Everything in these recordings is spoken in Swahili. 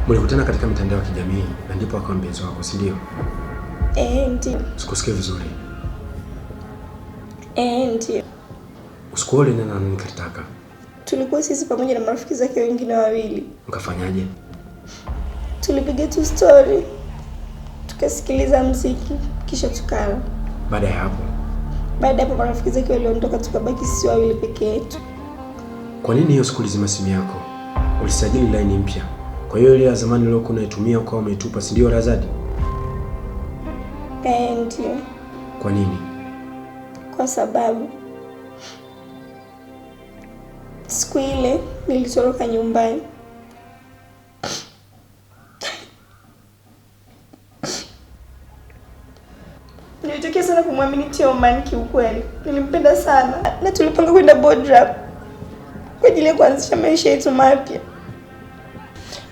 Mlikutana katika mitandao ya kijamii na ndipo akawa mpenzi wako, si ndio? Ndio. Sikusikia vizuri. Ndio. Usikuole na nani nikataka? Tulikuwa sisi pamoja na marafiki zake wengine wawili. Mkafanyaje? Tulipiga tu story. Tukasikiliza muziki kisha tukala. Baada ya hapo? Baada ya hapo marafiki zake waliondoka tukabaki sisi wawili peke yetu. Kwa nini hiyo siku ulizima simu yako? Ulisajili line mpya. Kwa hiyo ile ya zamani uliyokuwa unaitumia ukawa umeitupa, si ndio Razadi? Ndio. Kwa nini? Kwa sababu siku ile nilitoroka nyumbani. Nilitokea sana kumwamini Tioman kiukweli. Nilimpenda sana na tulipanga kwenda Bodrum kwa ajili ya kuanzisha maisha yetu mapya.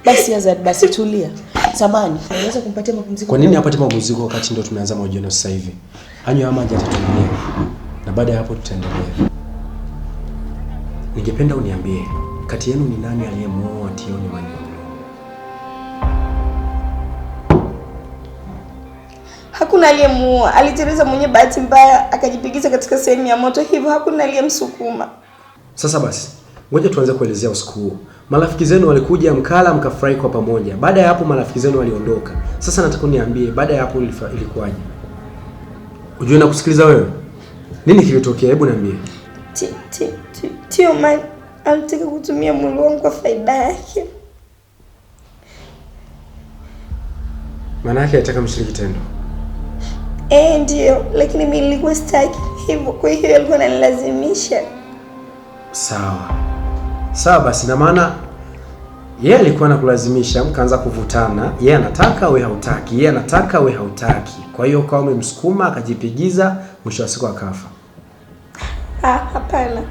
Basi Azad, basi tulia. Samani, unaweza kumpatia mapumziko? Kwa nini apate mapumziko wakati ndio tumeanza mahojiano sasa hivi? Anywe maji atatulia. Na baada ya hapo tutaendelea. Ningependa uniambie, kati yenu ni nani aliyemuoa Tioni Manyolo? Hakuna aliyemuoa. Aliteleza mwenye bahati mbaya akajipigiza katika sehemu ya moto, hivyo hakuna aliyemsukuma. Sasa basi, ngoja tuanze kuelezea usiku huo. Marafiki zenu walikuja mkala mkafurahi kwa pamoja. Baada ya hapo marafiki zenu waliondoka. Sasa nataka uniambie baada ya hapo ilikuwaje? Unajua na kusikiliza wewe. Nini kilitokea? Hebu niambie. Tioman alitaka kutumia mwili wangu kwa faida yake. Maana yake alitaka mshiriki tendo. Ndio, lakini mimi nilikuwa sitaki. Hivyo kwa hiyo alikuwa ananilazimisha. Sawa. Sawa basi, na maana yeye alikuwa anakulazimisha, mkaanza kuvutana. Yeye anataka wewe hautaki, yeye anataka wewe hautaki. Kwa hiyo kama umemsukuma akajipigiza, mwisho wa siku akafa. Hapana.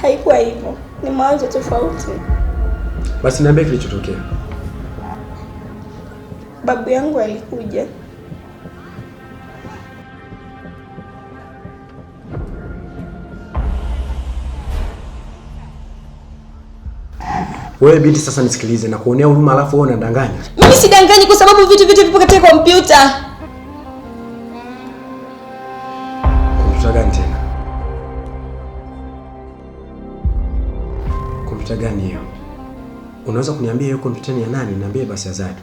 Haikuwa hivyo. Ni mawazo tofauti. Basi niambie kilichotokea. Babu yangu alikuja. Wewe binti sasa nisikilize na kuonea huruma alafu wewe unadanganya. Mimi sidanganyi kwa sababu vitu vipo katika kompyuta. Kompyuta gani tena? Kompyuta gani hiyo? Unaweza kuniambia hiyo kompyuta ni ya nani? Niambie basi Azadi.